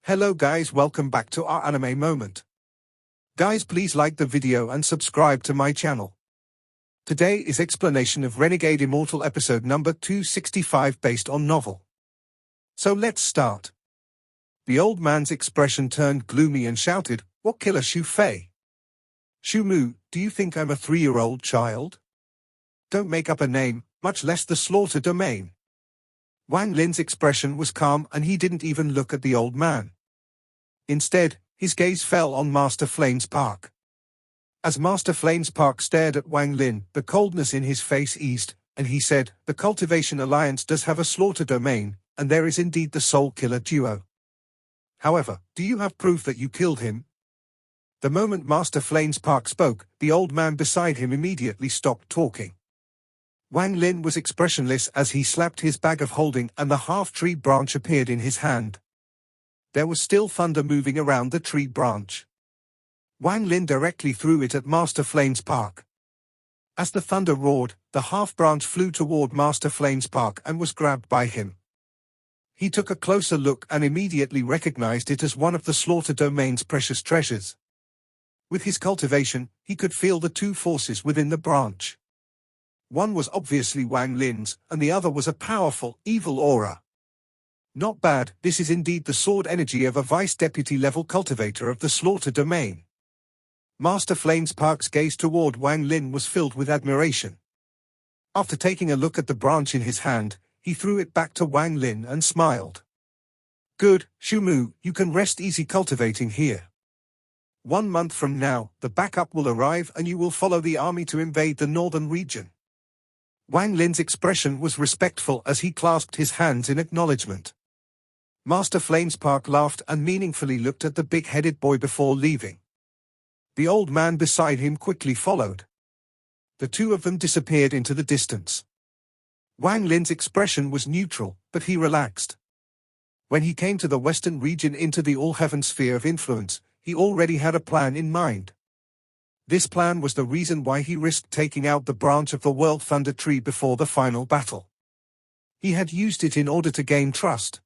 Hello guys, welcome back to our anime moment. Guys, please like the video and subscribe to my channel. Today is explanation of Renegade Immortal episode number 265 based on novel. So let's start. The old man's expression turned gloomy and shouted, "What killer Shu Fei? Shu Mu, do you think I'm a 3-year-old child? Don't make up a name, much less the slaughter domain." Wang Lin's expression was calm and he didn't even look at the old man. Instead, his gaze fell on Master Flames Park. As Master Flames Park stared at Wang Lin, the coldness in his face eased, and he said, "The Cultivation Alliance does have a slaughter domain, and there is indeed the Soul Killer duo. However, do you have proof that you killed him?" The moment Master Flames Park spoke, the old man beside him immediately stopped talking. Wang Lin was expressionless as he slapped his bag of holding and the half-tree branch appeared in his hand. There was still thunder moving around the tree branch. Wang Lin directly threw it at Master Flames Park. As the thunder roared, the half-branch flew toward Master Flames Park and was grabbed by him. He took a closer look and immediately recognized it as one of the slaughter domain's precious treasures. With his cultivation, he could feel the two forces within the branch. One was obviously Wang Lin's, and the other was a powerful, evil aura. Not bad, this is indeed the sword energy of a vice-deputy level cultivator of the slaughter domain. Master Flames Park's gaze toward Wang Lin was filled with admiration. After taking a look at the branch in his hand, he threw it back to Wang Lin and smiled. "Good, Shu Mu, you can rest easy cultivating here. 1 month from now, the backup will arrive and you will follow the army to invade the northern region." Wang Lin's expression was respectful as he clasped his hands in acknowledgement. Master Flames Park laughed and meaningfully looked at the big-headed boy before leaving. The old man beside him quickly followed. The two of them disappeared into the distance. Wang Lin's expression was neutral, but he relaxed. When he came to the western region into the All-Heaven sphere of influence, he already had a plan in mind. This plan was the reason why he risked taking out the branch of the World Thunder Tree before the final battle. He had used it in order to gain trust.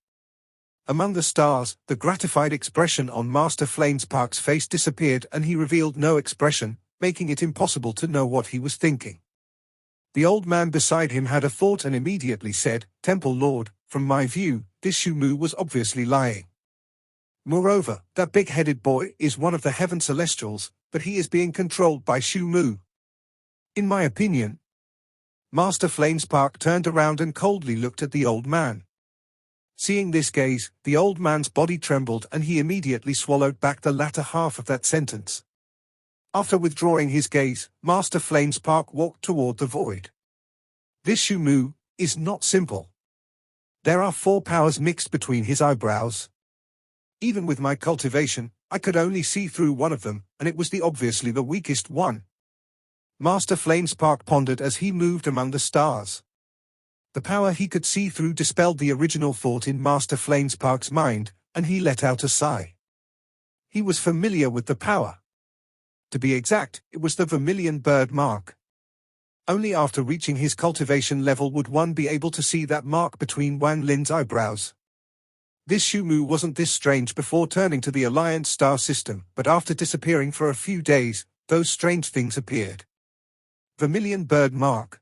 Among the stars, the gratified expression on Master Flames Park's face disappeared and he revealed no expression, making it impossible to know what he was thinking. The old man beside him had a thought and immediately said, "Temple Lord, from my view, this Shu Mu was obviously lying. Moreover, that big-headed boy is one of the Heaven Celestials, but he is being controlled by Shu Mu. In my opinion." Master Flames Park turned around and coldly looked at the old man. Seeing this gaze, the old man's body trembled and he immediately swallowed back the latter half of that sentence. After withdrawing his gaze, Master Flames Park walked toward the void. This Shu Mu is not simple. There are 4 powers mixed between his eyebrows. Even with my cultivation, I could only see through one of them, and it was obviously the weakest one. Master Flames Park pondered as he moved among the stars. The power he could see through dispelled the original thought in Master Flames Park's mind, and he let out a sigh. He was familiar with the power. To be exact, it was the vermilion bird mark. Only after reaching his cultivation level would one be able to see that mark between Wang Lin's eyebrows. This Shu Mu wasn't this strange before turning to the Alliance star system, but after disappearing for a few days, those strange things appeared. Vermilion bird mark.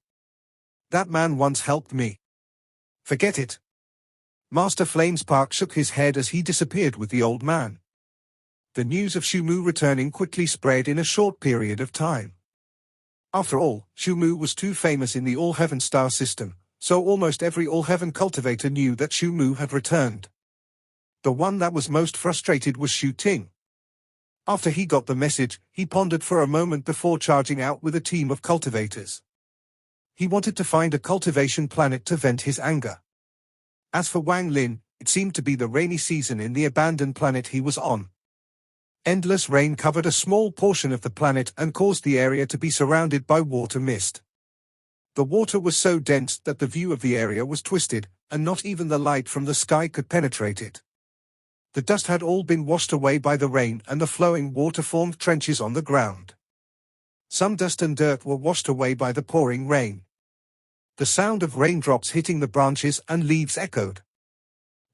That man once helped me. Forget it. Master Flames Park shook his head as he disappeared with the old man. The news of Shu Mu returning quickly spread in a short period of time. After all, Shu Mu was too famous in the All-Heaven star system, so almost every All-Heaven cultivator knew that Shu Mu had returned. The one that was most frustrated was Shu Ting. After he got the message, he pondered for a moment before charging out with a team of cultivators. He wanted to find a cultivation planet to vent his anger. As for Wang Lin, it seemed to be the rainy season in the abandoned planet he was on. Endless rain covered a small portion of the planet and caused the area to be surrounded by water mist. The water was so dense that the view of the area was twisted, and not even the light from the sky could penetrate it. The dust had all been washed away by the rain and the flowing water formed trenches on the ground. Some dust and dirt were washed away by the pouring rain. The sound of raindrops hitting the branches and leaves echoed.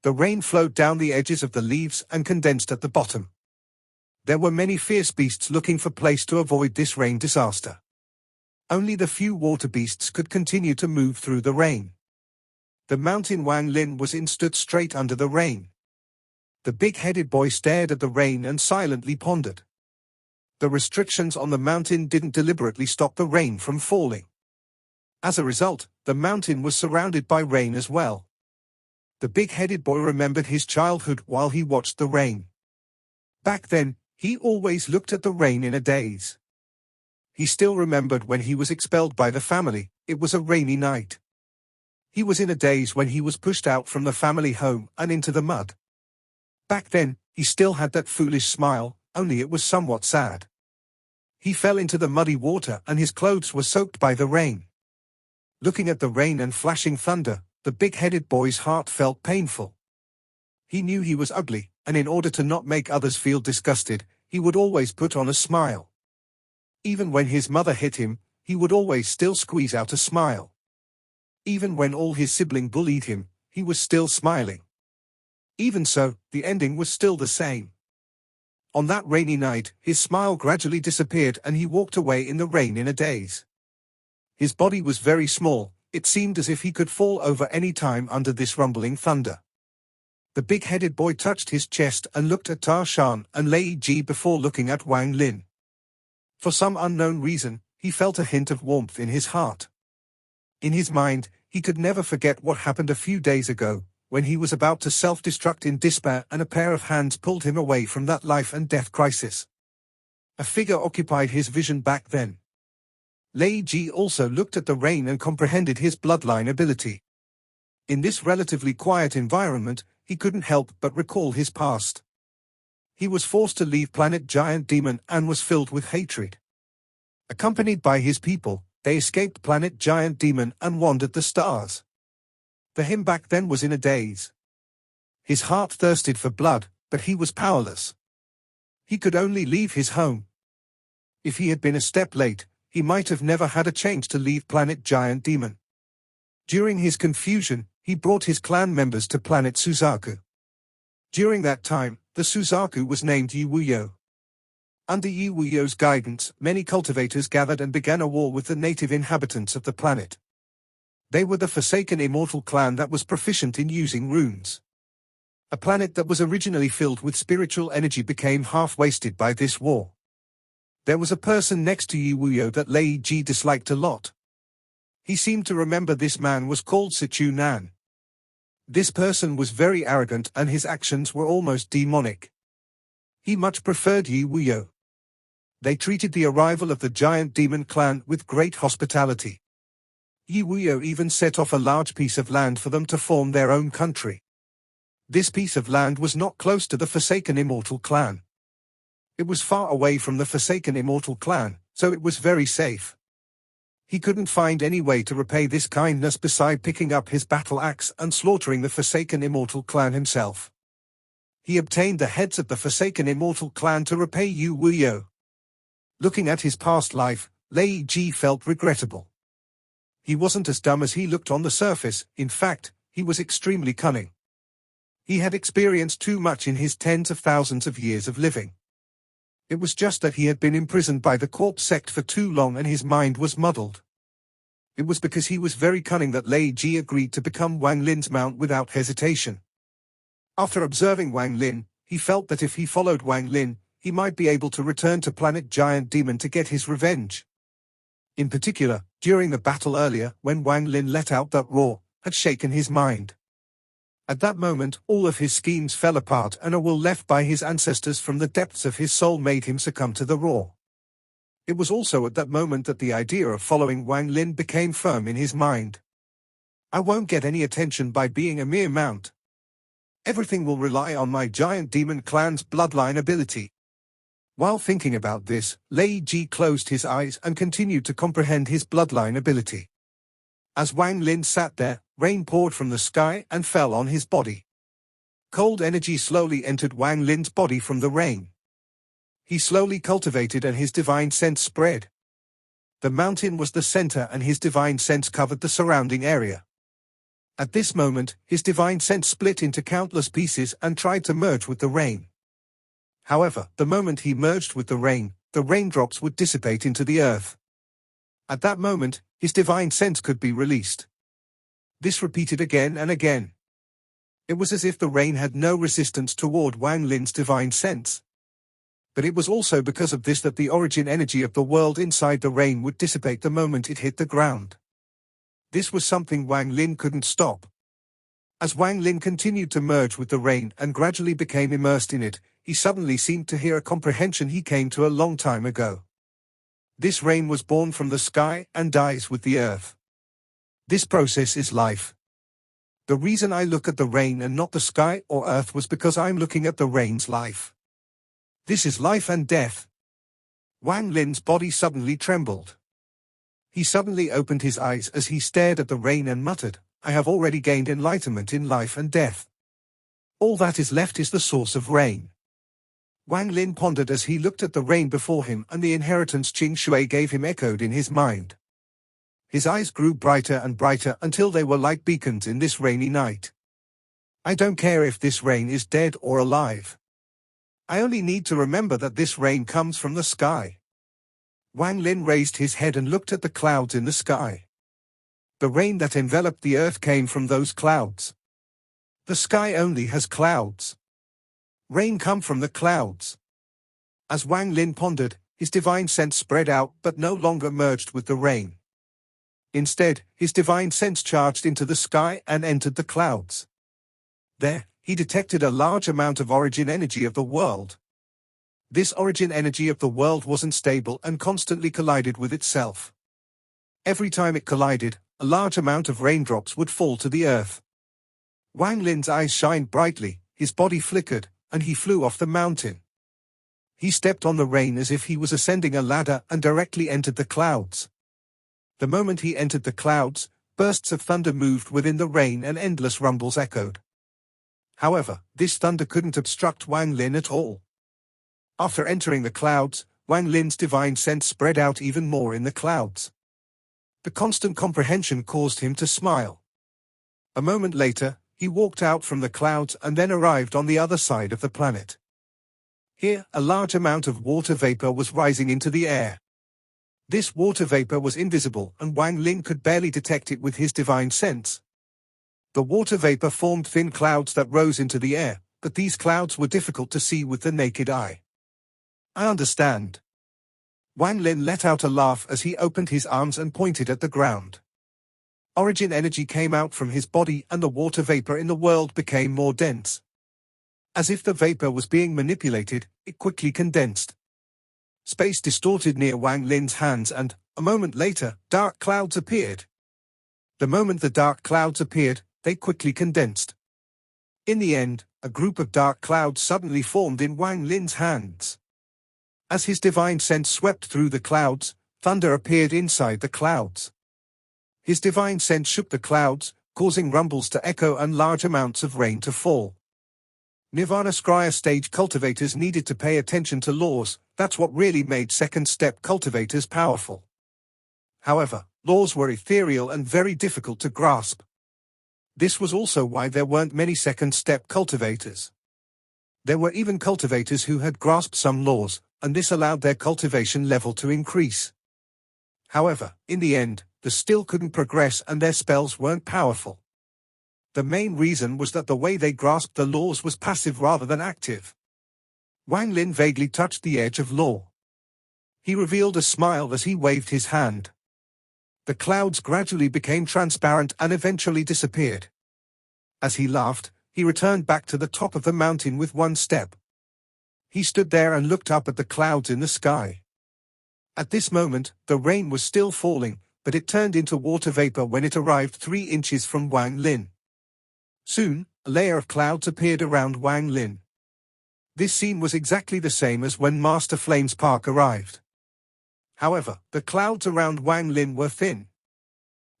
The rain flowed down the edges of the leaves and condensed at the bottom. There were many fierce beasts looking for place to avoid this rain disaster. Only the few water beasts could continue to move through the rain. The mountain Wang Lin was in stood straight under the rain. The big-headed boy stared at the rain and silently pondered. The restrictions on the mountain didn't deliberately stop the rain from falling. As a result, the mountain was surrounded by rain as well. The big-headed boy remembered his childhood while he watched the rain. Back then, he always looked at the rain in a daze. He still remembered when he was expelled by the family. It was a rainy night. He was in a daze when he was pushed out from the family home and into the mud. Back then, he still had that foolish smile, only it was somewhat sad. He fell into the muddy water and his clothes were soaked by the rain. Looking at the rain and flashing thunder, the big-headed boy's heart felt painful. He knew he was ugly, and in order to not make others feel disgusted, he would always put on a smile. Even when his mother hit him, he would always still squeeze out a smile. Even when all his siblings bullied him, he was still smiling. Even so, the ending was still the same. On that rainy night, his smile gradually disappeared and he walked away in the rain in a daze. His body was very small, it seemed as if he could fall over any time under this rumbling thunder. The big-headed boy touched his chest and looked at Ta Shan and Lei Ji before looking at Wang Lin. For some unknown reason, he felt a hint of warmth in his heart. In his mind, he could never forget what happened a few days ago, when he was about to self-destruct in despair and a pair of hands pulled him away from that life and death crisis. A figure occupied his vision back then. Lei Ji also looked at the rain and comprehended his bloodline ability. In this relatively quiet environment, he couldn't help but recall his past. He was forced to leave planet Giant Demon and was filled with hatred. Accompanied by his people, they escaped planet Giant Demon and wandered the stars. For him back then was in a daze. His heart thirsted for blood, but he was powerless. He could only leave his home. If he had been a step late, he might have never had a chance to leave planet Giant Demon. During his confusion, he brought his clan members to planet Suzaku. During that time, the Suzaku was named Yiwuyo. Under Yiwuyo's guidance, many cultivators gathered and began a war with the native inhabitants of the planet. They were the Forsaken Immortal clan that was proficient in using runes. A planet that was originally filled with spiritual energy became half-wasted by this war. There was a person next to Yiwuyo that Lei Ji disliked a lot. He seemed to remember this man was called Sichu Nan. This person was very arrogant and his actions were almost demonic. He much preferred Yiwuyo. They treated the arrival of the Giant Demon clan with great hospitality. Yiwuyo even set off a large piece of land for them to form their own country. This piece of land was not close to the Forsaken Immortal clan. It was far away from the Forsaken Immortal clan, so it was very safe. He couldn't find any way to repay this kindness beside picking up his battle axe and slaughtering the Forsaken Immortal clan himself. He obtained the heads of the Forsaken Immortal clan to repay Yiwuyo. Looking at his past life, Lei Ji felt regrettable. He wasn't as dumb as he looked on the surface, in fact, he was extremely cunning. He had experienced too much in his tens of thousands of years of living. It was just that he had been imprisoned by the corpse sect for too long and his mind was muddled. It was because he was very cunning that Lei Ji agreed to become Wang Lin's mount without hesitation. After observing Wang Lin, he felt that if he followed Wang Lin, he might be able to return to planet Giant Demon to get his revenge. In particular, during the battle earlier, when Wang Lin let out that roar, had shaken his mind. At that moment, all of his schemes fell apart and a will left by his ancestors from the depths of his soul made him succumb to the roar. It was also at that moment that the idea of following Wang Lin became firm in his mind. I won't get any attention by being a mere mount. Everything will rely on my Giant Demon clan's bloodline ability. While thinking about this, Lei Ji closed his eyes and continued to comprehend his bloodline ability. As Wang Lin sat there, rain poured from the sky and fell on his body. Cold energy slowly entered Wang Lin's body from the rain. He slowly cultivated and his divine sense spread. The mountain was the center and his divine sense covered the surrounding area. At this moment, his divine sense split into countless pieces and tried to merge with the rain. However, the moment he merged with the raindrops would dissipate into the earth. At that moment, his divine sense could be released. This repeated again and again. It was as if the rain had no resistance toward Wang Lin's divine sense. But it was also because of this that the origin energy of the world inside the rain would dissipate the moment it hit the ground. This was something Wang Lin couldn't stop. As Wang Lin continued to merge with the rain and gradually became immersed in it, he suddenly seemed to hear a comprehension he came to a long time ago. This rain was born from the sky and dies with the earth. This process is life. The reason I look at the rain and not the sky or earth was because I'm looking at the rain's life. This is life and death. Wang Lin's body suddenly trembled. He suddenly opened his eyes as he stared at the rain and muttered, "I have already gained enlightenment in life and death. All that is left is the source of rain." Wang Lin pondered as he looked at the rain before him, and the inheritance Qing Shui gave him echoed in his mind. His eyes grew brighter and brighter until they were like beacons in this rainy night. I don't care if this rain is dead or alive. I only need to remember that this rain comes from the sky. Wang Lin raised his head and looked at the clouds in the sky. The rain that enveloped the earth came from those clouds. The sky only has clouds. Rain come from the clouds. As Wang Lin pondered, his divine sense spread out but no longer merged with the rain. Instead, his divine sense charged into the sky and entered the clouds. There, he detected a large amount of origin energy of the world. This origin energy of the world wasn't stable and constantly collided with itself. Every time it collided, a large amount of raindrops would fall to the earth. Wang Lin's eyes shined brightly, his body flickered, and he flew off the mountain. He stepped on the rain as if he was ascending a ladder and directly entered the clouds. The moment he entered the clouds, bursts of thunder moved within the rain and endless rumbles echoed. However, this thunder couldn't obstruct Wang Lin at all. After entering the clouds, Wang Lin's divine sense spread out even more in the clouds. The constant comprehension caused him to smile. A moment later, he walked out from the clouds and then arrived on the other side of the planet. Here, a large amount of water vapor was rising into the air. This water vapor was invisible and Wang Lin could barely detect it with his divine sense. The water vapor formed thin clouds that rose into the air, but these clouds were difficult to see with the naked eye. I understand. Wang Lin let out a laugh as he opened his arms and pointed at the ground. Origin energy came out from his body and the water vapor in the world became more dense. As if the vapor was being manipulated, it quickly condensed. Space distorted near Wang Lin's hands and, a moment later, dark clouds appeared. The moment the dark clouds appeared, they quickly condensed. In the end, a group of dark clouds suddenly formed in Wang Lin's hands. As his divine sense swept through the clouds, thunder appeared inside the clouds. His divine sense shook the clouds, causing rumbles to echo and large amounts of rain to fall. Nirvana Scryer stage cultivators needed to pay attention to laws. That's what really made second step cultivators powerful. However, laws were ethereal and very difficult to grasp. This was also why there weren't many second step cultivators. There were even cultivators who had grasped some laws, and this allowed their cultivation level to increase. However, in the end, they still couldn't progress and their spells weren't powerful. The main reason was that the way they grasped the laws was passive rather than active. Wang Lin vaguely touched the edge of law. He revealed a smile as he waved his hand. The clouds gradually became transparent and eventually disappeared. As he laughed, he returned back to the top of the mountain with one step. He stood there and looked up at the clouds in the sky. At this moment, the rain was still falling, but it turned into water vapor when it arrived 3 inches from Wang Lin. Soon, a layer of clouds appeared around Wang Lin. This scene was exactly the same as when Master Flame's Park arrived. However, the clouds around Wang Lin were thin.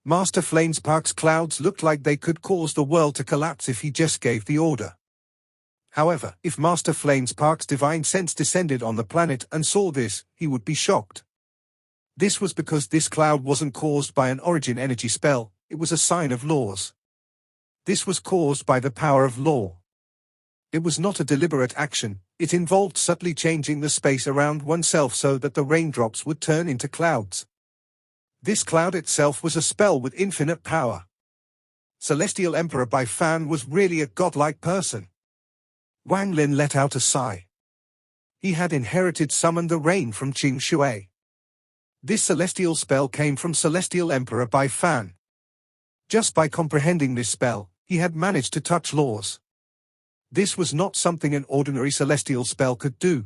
Master Flame's Park's clouds looked like they could cause the world to collapse if he just gave the order. However, if Master Flame's Park's divine sense descended on the planet and saw this, he would be shocked. This was because this cloud wasn't caused by an origin energy spell, it was a sign of laws. This was caused by the power of law. It was not a deliberate action, it involved subtly changing the space around oneself so that the raindrops would turn into clouds. This cloud itself was a spell with infinite power. Celestial Emperor Bai Fan was really a godlike person. Wang Lin let out a sigh. He had inherited summoned the rain from Qing Shui. This celestial spell came from Celestial Emperor Bai Fan. Just by comprehending this spell, he had managed to touch laws. This was not something an ordinary celestial spell could do.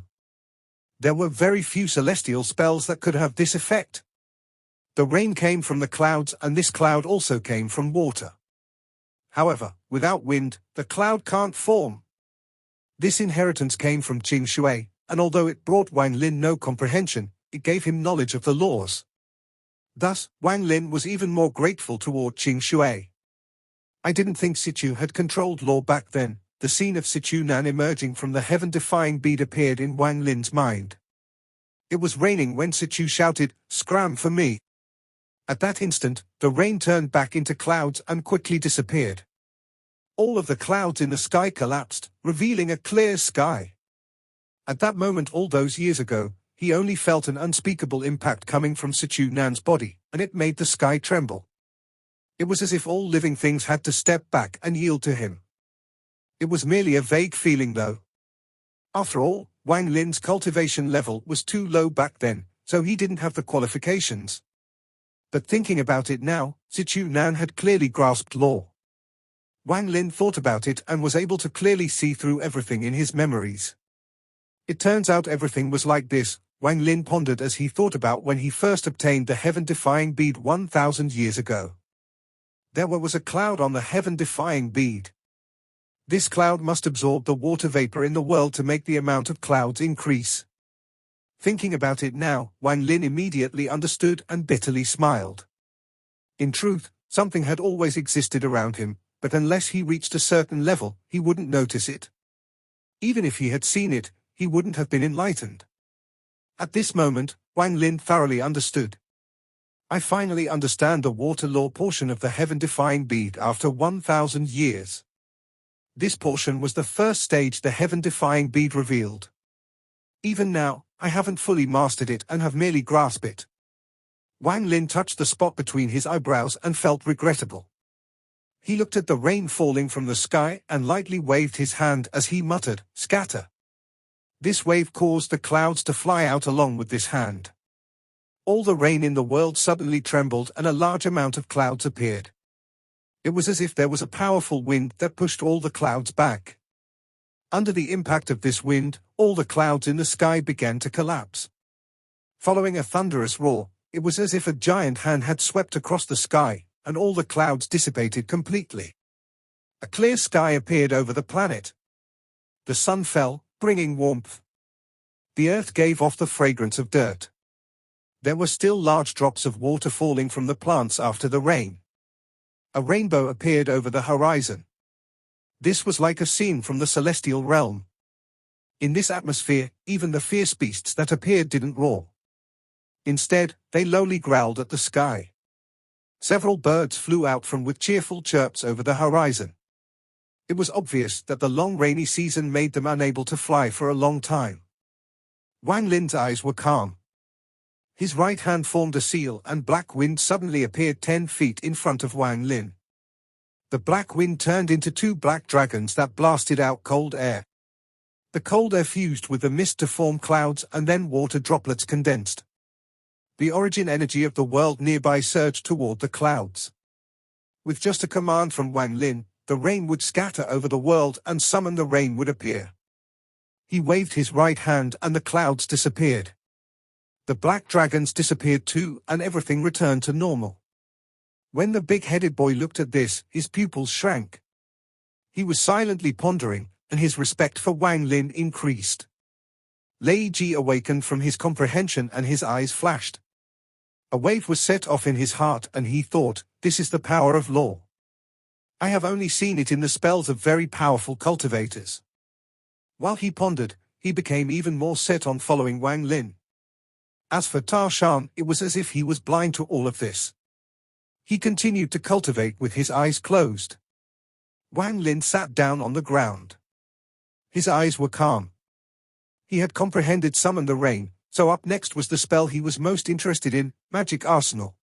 There were very few celestial spells that could have this effect. The rain came from the clouds and this cloud also came from water. However, without wind, the cloud can't form. This inheritance came from Qing Shui, and although it brought Wang Lin no comprehension, it gave him knowledge of the laws. Thus, Wang Lin was even more grateful toward Qing Shui. I didn't think Sichu had controlled law back then. The scene of Sichu Nan emerging from the heaven-defying bead appeared in Wang Lin's mind. It was raining when Sichu shouted, "Scram for me!" At that instant, the rain turned back into clouds and quickly disappeared. All of the clouds in the sky collapsed, revealing a clear sky. At that moment all those years ago, he only felt an unspeakable impact coming from Sichu Nan's body, and it made the sky tremble. It was as if all living things had to step back and yield to him. It was merely a vague feeling though. After all, Wang Lin's cultivation level was too low back then, so he didn't have the qualifications. But thinking about it now, Sichu Nan had clearly grasped law. Wang Lin thought about it and was able to clearly see through everything in his memories. It turns out everything was like this, Wang Lin pondered as he thought about when he first obtained the heaven-defying bead 1,000 years ago. There was a cloud on the heaven-defying bead. This cloud must absorb the water vapor in the world to make the amount of clouds increase. Thinking about it now, Wang Lin immediately understood and bitterly smiled. In truth, something had always existed around him, but unless he reached a certain level, he wouldn't notice it. Even if he had seen it, he wouldn't have been enlightened. At this moment, Wang Lin thoroughly understood. I finally understand the water law portion of the heaven-defying bead after 1,000 years. This portion was the first stage the heaven-defying bead revealed. Even now, I haven't fully mastered it and have merely grasped it. Wang Lin touched the spot between his eyebrows and felt regrettable. He looked at the rain falling from the sky and lightly waved his hand as he muttered, "Scatter." This wave caused the clouds to fly out along with this hand. All the rain in the world suddenly trembled and a large amount of clouds appeared. It was as if there was a powerful wind that pushed all the clouds back. Under the impact of this wind, all the clouds in the sky began to collapse. Following a thunderous roar, it was as if a giant hand had swept across the sky, and all the clouds dissipated completely. A clear sky appeared over the planet. The sun fell, bringing warmth. The earth gave off the fragrance of dirt. There were still large drops of water falling from the plants after the rain. A rainbow appeared over the horizon. This was like a scene from the celestial realm. In this atmosphere, even the fierce beasts that appeared didn't roar. Instead, they lowly growled at the sky. Several birds flew out from with cheerful chirps over the horizon. It was obvious that the long rainy season made them unable to fly for a long time. Wang Lin's eyes were calm. His right hand formed a seal and black wind suddenly appeared 10 feet in front of Wang Lin. The black wind turned into 2 black dragons that blasted out cold air. The cold air fused with the mist to form clouds and then water droplets condensed. The origin energy of the world nearby surged toward the clouds. With just a command from Wang Lin, the rain would scatter over the world and summon the rain would appear. He waved his right hand and the clouds disappeared. The black dragons disappeared too and everything returned to normal. When the big-headed boy looked at this, his pupils shrank. He was silently pondering, and his respect for Wang Lin increased. Lei Ji awakened from his comprehension and his eyes flashed. A wave was set off in his heart and he thought, this is the power of law. I have only seen it in the spells of very powerful cultivators. While he pondered, he became even more set on following Wang Lin. As for Ta Shan, it was as if he was blind to all of this. He continued to cultivate with his eyes closed. Wang Lin sat down on the ground. His eyes were calm. He had comprehended Summon the Rain, so up next was the spell he was most interested in, Magic Arsenal.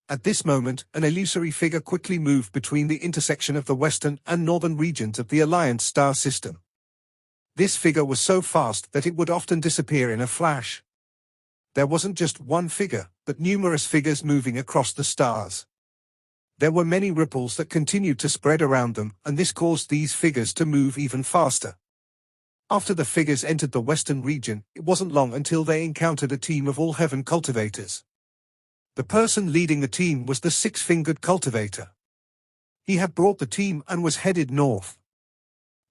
At this moment, an illusory figure quickly moved between the intersection of the western and northern regions of the Alliance star system. This figure was so fast that it would often disappear in a flash. There wasn't just one figure, but numerous figures moving across the stars. There were many ripples that continued to spread around them, and this caused these figures to move even faster. After the figures entered the western region, it wasn't long until they encountered a team of all-heaven cultivators. The person leading the team was the six-fingered cultivator. He had brought the team and was headed north.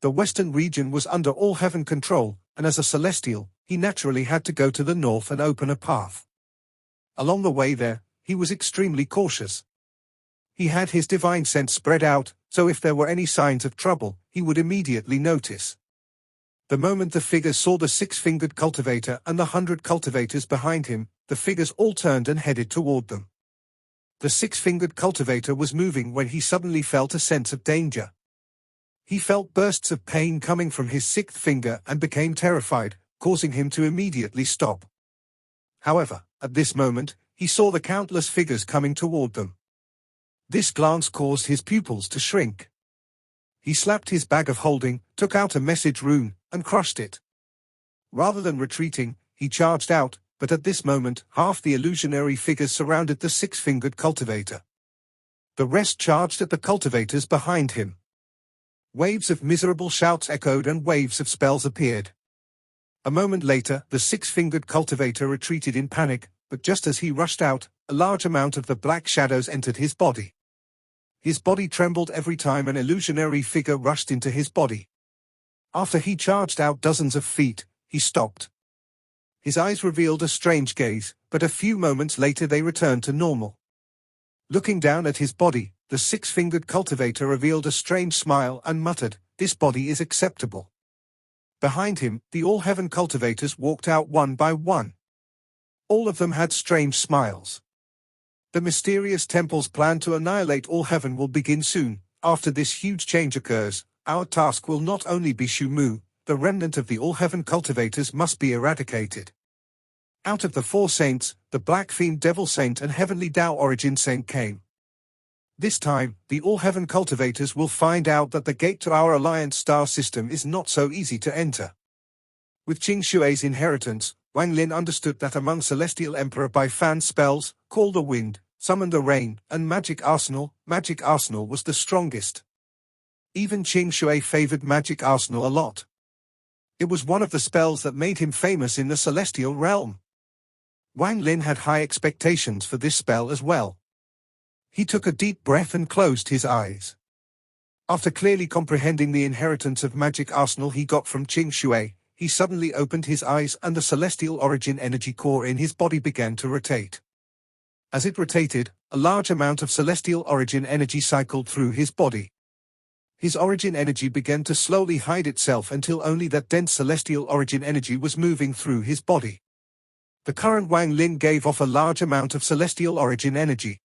The western region was under all-heaven control, and as a celestial, he naturally had to go to the north and open a path. Along the way there, he was extremely cautious. He had his divine sense spread out, so if there were any signs of trouble, he would immediately notice. The moment the figures saw the six-fingered cultivator and the 100 cultivators behind him, the figures all turned and headed toward them. The six-fingered cultivator was moving when he suddenly felt a sense of danger. He felt bursts of pain coming from his sixth finger and became terrified, causing him to immediately stop. However, at this moment, he saw the countless figures coming toward them. This glance caused his pupils to shrink. He slapped his bag of holding, took out a message rune, and crushed it. Rather than retreating, he charged out, but at this moment, half the illusionary figures surrounded the six-fingered cultivator. The rest charged at the cultivators behind him. Waves of miserable shouts echoed and waves of spells appeared. A moment later, the six-fingered cultivator retreated in panic, but just as he rushed out, a large amount of the black shadows entered his body. His body trembled every time an illusionary figure rushed into his body. After he charged out dozens of feet, he stopped. His eyes revealed a strange gaze, but a few moments later they returned to normal. Looking down at his body, the six-fingered cultivator revealed a strange smile and muttered, "This body is acceptable." Behind him, the all-heaven cultivators walked out one by one. All of them had strange smiles. The mysterious temple's plan to annihilate all heaven will begin soon. After this huge change occurs, our task will not only be Shumu, the remnant of the all-heaven cultivators must be eradicated. Out of the four saints, the Black Fiend Devil Saint and Heavenly Tao Origin Saint came. This time, the all-heaven cultivators will find out that the gate to our Alliance star system is not so easy to enter. With Qing Shui's inheritance, Wang Lin understood that among Celestial Emperor by Fan spells, Call the Wind, Summon the Rain, and Magic Arsenal was the strongest. Even Qing Shui favored Magic Arsenal a lot. It was one of the spells that made him famous in the celestial realm. Wang Lin had high expectations for this spell as well. He took a deep breath and closed his eyes. After clearly comprehending the inheritance of Magic Arsenal he got from Qing Shui, he suddenly opened his eyes and the celestial origin energy core in his body began to rotate. As it rotated, a large amount of celestial origin energy cycled through his body. His origin energy began to slowly hide itself until only that dense celestial origin energy was moving through his body. The current Wang Lin gave off a large amount of celestial origin energy.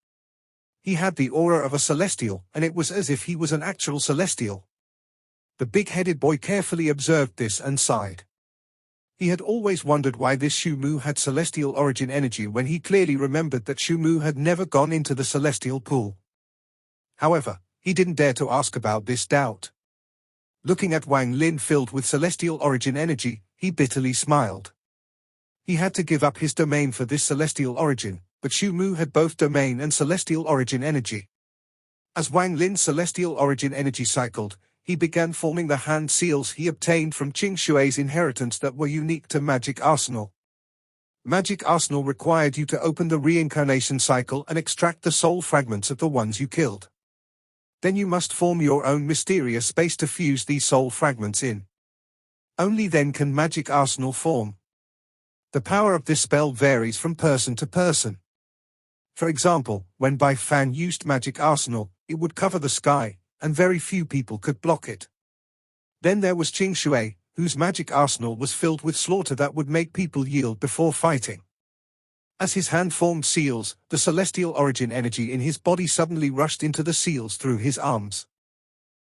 He had the aura of a celestial, and it was as if he was an actual celestial. The big-headed boy carefully observed this and sighed. He had always wondered why this Shumu had celestial origin energy when he clearly remembered that Shumu had never gone into the celestial pool. However, he didn't dare to ask about this doubt. Looking at Wang Lin filled with celestial origin energy, he bitterly smiled. He had to give up his domain for this celestial origin, but Shumu had both domain and celestial origin energy. As Wang Lin's celestial origin energy cycled, he began forming the hand seals he obtained from Qing Shui's inheritance that were unique to Magic Arsenal. Magic Arsenal required you to open the reincarnation cycle and extract the soul fragments of the ones you killed. Then you must form your own mysterious space to fuse these soul fragments in. Only then can Magic Arsenal form. The power of this spell varies from person to person. For example, when Bai Fan used Magic Arsenal, it would cover the sky, and very few people could block it. Then there was Qing Shui, whose Magic Arsenal was filled with slaughter that would make people yield before fighting. As his hand formed seals, the celestial origin energy in his body suddenly rushed into the seals through his arms.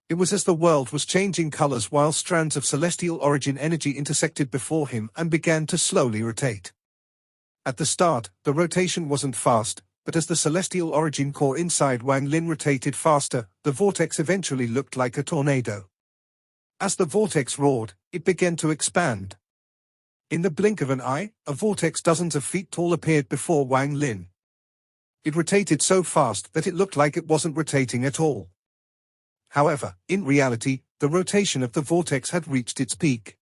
It was as the world was changing colors while strands of celestial origin energy intersected before him and began to slowly rotate. At the start, the rotation wasn't fast, but as the celestial origin core inside Wang Lin rotated faster, the vortex eventually looked like a tornado. As the vortex roared, it began to expand. In the blink of an eye, a vortex dozens of feet tall appeared before Wang Lin. It rotated so fast that it looked like it wasn't rotating at all. However, in reality, the rotation of the vortex had reached its peak.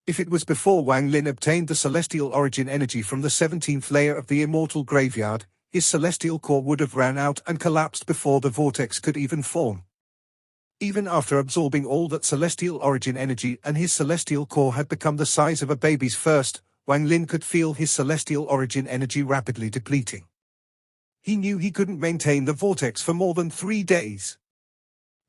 If it was before Wang Lin obtained the celestial origin energy from the 17th layer of the immortal graveyard, his celestial core would have ran out and collapsed before the vortex could even form. Even after absorbing all that celestial origin energy and his celestial core had become the size of a baby's first, Wang Lin could feel his celestial origin energy rapidly depleting. He knew he couldn't maintain the vortex for more than 3 days.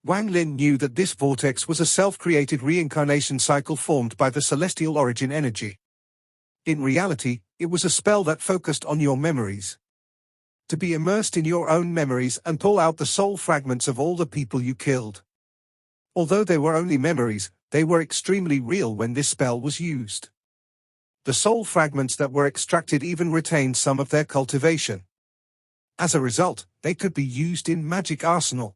Wang Lin knew that this vortex was a self-created reincarnation cycle formed by the celestial origin energy. In reality, it was a spell that focused on your memories. To be immersed in your own memories and pull out the soul fragments of all the people you killed. Although they were only memories, they were extremely real when this spell was used. The soul fragments that were extracted even retained some of their cultivation. As a result, they could be used in magic arsenal.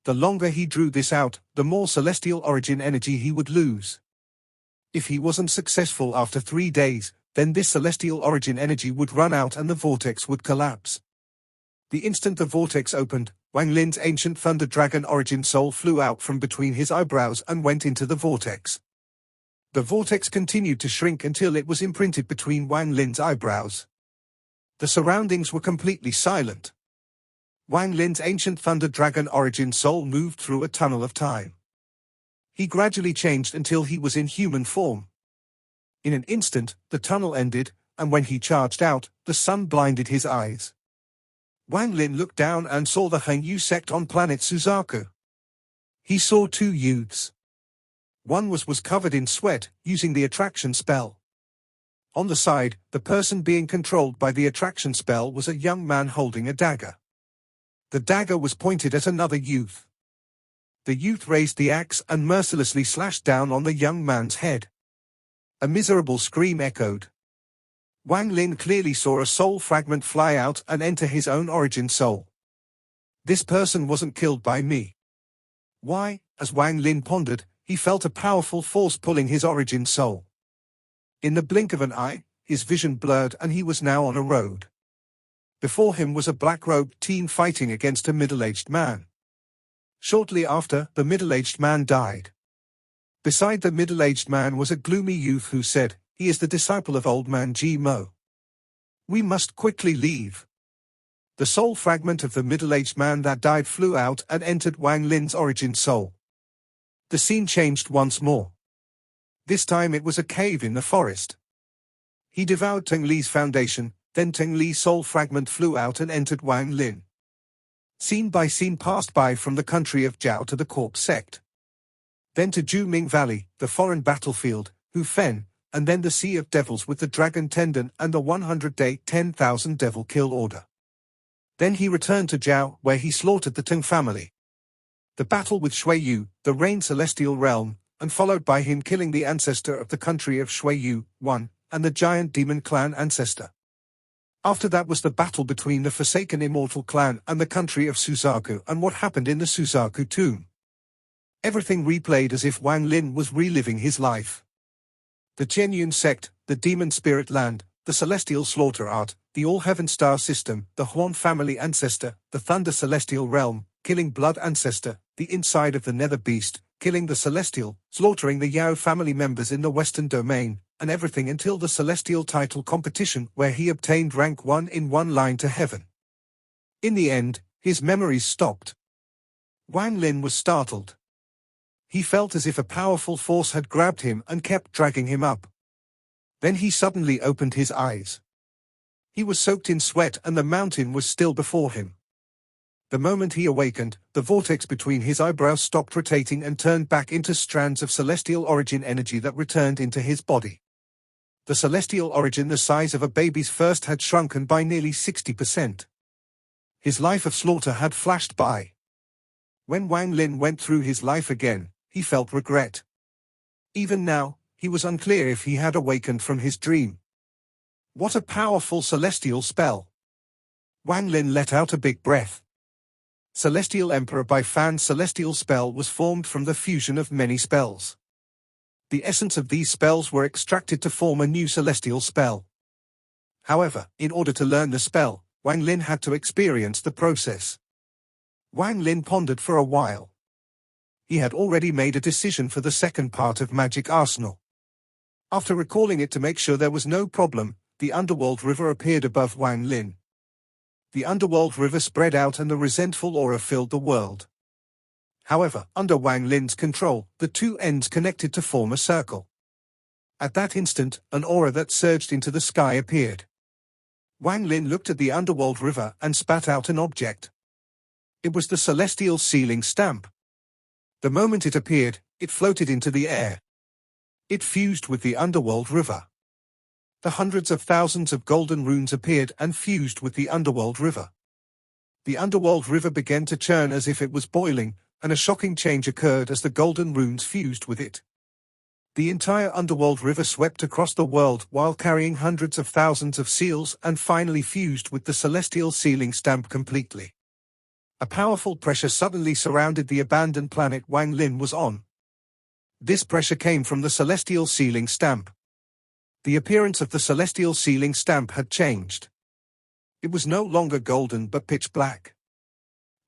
The longer he drew this out, the more celestial origin energy he would lose. If he wasn't successful after 3 days, then this celestial origin energy would run out and the vortex would collapse. The instant the vortex opened, Wang Lin's ancient thunder dragon origin soul flew out from between his eyebrows and went into the vortex. The vortex continued to shrink until it was imprinted between Wang Lin's eyebrows. The surroundings were completely silent. Wang Lin's ancient thunder dragon origin soul moved through a tunnel of time. He gradually changed until he was in human form. In an instant, the tunnel ended, and when he charged out, the sun blinded his eyes. Wang Lin looked down and saw the Hangyu sect on planet Suzaku. He saw 2 youths. One was covered in sweat, using the attraction spell. On the side, the person being controlled by the attraction spell was a young man holding a dagger. The dagger was pointed at another youth. The youth raised the axe and mercilessly slashed down on the young man's head. A miserable scream echoed. Wang Lin clearly saw a soul fragment fly out and enter his own origin soul. This person wasn't killed by me. Why? As Wang Lin pondered, he felt a powerful force pulling his origin soul. In the blink of an eye, his vision blurred and he was now on a road. Before him was a black-robed teen fighting against a middle-aged man. Shortly after, the middle-aged man died. Beside the middle-aged man was a gloomy youth who said, "He is the disciple of old man Ji Mo. We must quickly leave." The soul fragment of the middle-aged man that died flew out and entered Wang Lin's origin soul. The scene changed once more. This time it was a cave in the forest. He devoured Teng Li's foundation, then Teng Li's soul fragment flew out and entered Wang Lin. Scene by scene passed by from the country of Zhao to the corpse sect. Then to Juming Valley, the foreign battlefield, Hu Fen, and then the Sea of Devils with the Dragon Tendon and the 100-day 10,000 devil kill order. Then he returned to Zhao, where he slaughtered the Teng family. The battle with Shui Yu, the Rain Celestial Realm, and followed by him killing the ancestor of the country of Shui Yu, One, and the giant demon clan ancestor. After that was the battle between the Forsaken Immortal clan and the country of Suzaku and what happened in the Suzaku tomb. Everything replayed as if Wang Lin was reliving his life. The Qianyun sect, the Demon Spirit Land, the Celestial Slaughter Art, the All-Heaven Star System, the Huan family ancestor, the Thunder Celestial Realm, killing Blood Ancestor, the inside of the Nether Beast, killing the Celestial, slaughtering the Yao family members in the Western Domain, and everything until the Celestial title competition where he obtained rank 1 in one line to heaven. In the end, his memories stopped. Wang Lin was startled. He felt as if a powerful force had grabbed him and kept dragging him up. Then he suddenly opened his eyes. He was soaked in sweat and the mountain was still before him. The moment he awakened, the vortex between his eyebrows stopped rotating and turned back into strands of celestial origin energy that returned into his body. The celestial origin the size of a baby's first had shrunken by nearly 60%. His life of slaughter had flashed by. When Wang Lin went through his life again, he felt regret. Even now, he was unclear if he had awakened from his dream. What a powerful celestial spell! Wang Lin let out a big breath. Celestial Emperor by Fan's celestial spell was formed from the fusion of many spells. The essence of these spells were extracted to form a new celestial spell. However, in order to learn the spell, Wang Lin had to experience the process. Wang Lin pondered for a while. He had already made a decision for the second part of Magic Arsenal. After recalling it to make sure there was no problem, the Underworld River appeared above Wang Lin. The Underworld River spread out and the resentful aura filled the world. However, under Wang Lin's control, the two ends connected to form a circle. At that instant, an aura that surged into the sky appeared. Wang Lin looked at the Underworld River and spat out an object. It was the celestial sealing stamp. The moment it appeared, it floated into the air. It fused with the Underworld River. The hundreds of thousands of golden runes appeared and fused with the Underworld River. The Underworld River began to churn as if it was boiling, and a shocking change occurred as the golden runes fused with it. The entire Underworld River swept across the world while carrying hundreds of thousands of seals and finally fused with the celestial sealing stamp completely. A powerful pressure suddenly surrounded the abandoned planet Wang Lin was on. This pressure came from the celestial sealing stamp. The appearance of the celestial sealing stamp had changed. It was no longer golden but pitch black.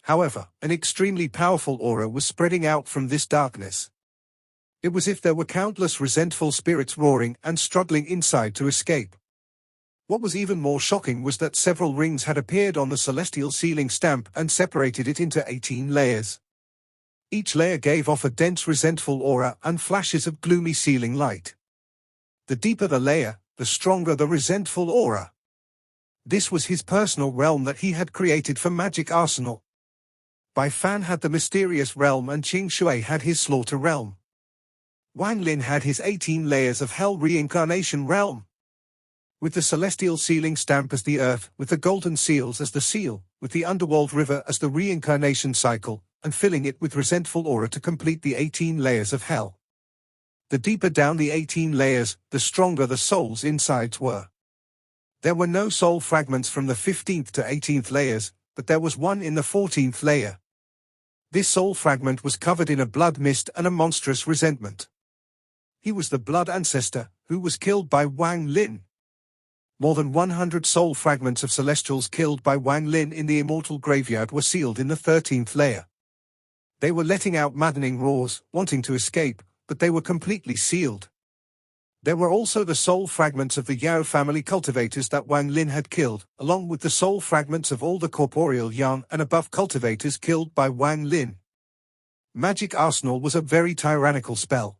However, an extremely powerful aura was spreading out from this darkness. It was as if there were countless resentful spirits roaring and struggling inside to escape. What was even more shocking was that several rings had appeared on the celestial sealing stamp and separated it into 18 layers. Each layer gave off a dense resentful aura and flashes of gloomy sealing light. The deeper the layer, the stronger the resentful aura. This was his personal realm that he had created for Magic Arsenal. Bai Fan had the mysterious realm and Qing Shui had his slaughter realm. Wang Lin had his 18 layers of hell reincarnation realm. With the celestial sealing stamp as the earth, with the golden seals as the seal, with the Underworld River as the reincarnation cycle, and filling it with resentful aura to complete the 18 layers of hell. The deeper down the 18 layers, the stronger the souls insides were. There were no soul fragments from the 15th to 18th layers, but there was one in the 14th layer. This soul fragment was covered in a blood mist and a monstrous resentment. He was the blood ancestor, who was killed by Wang Lin. More than 100 soul fragments of celestials killed by Wang Lin in the immortal graveyard were sealed in the 13th layer. They were letting out maddening roars, wanting to escape, but they were completely sealed. There were also the soul fragments of the Yao family cultivators that Wang Lin had killed, along with the soul fragments of all the corporeal young and above cultivators killed by Wang Lin. Magic Arsenal was a very tyrannical spell.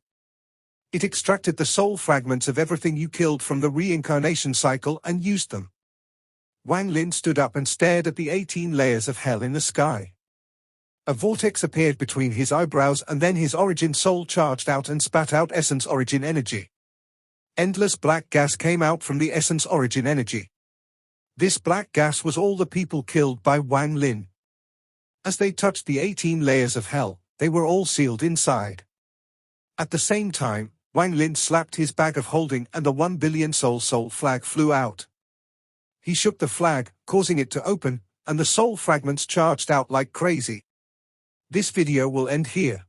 It extracted the soul fragments of everything you killed from the reincarnation cycle and used them. Wang Lin stood up and stared at the 18 layers of hell in the sky. A vortex appeared between his eyebrows and then his origin soul charged out and spat out essence origin energy. Endless black gas came out from the essence origin energy. This black gas was all the people killed by Wang Lin. As they touched the 18 layers of hell, they were all sealed inside. At the same time, Wang Lin slapped his bag of holding and the 1 billion soul flag flew out. He shook the flag, causing it to open, and the soul fragments charged out like crazy. This video will end here.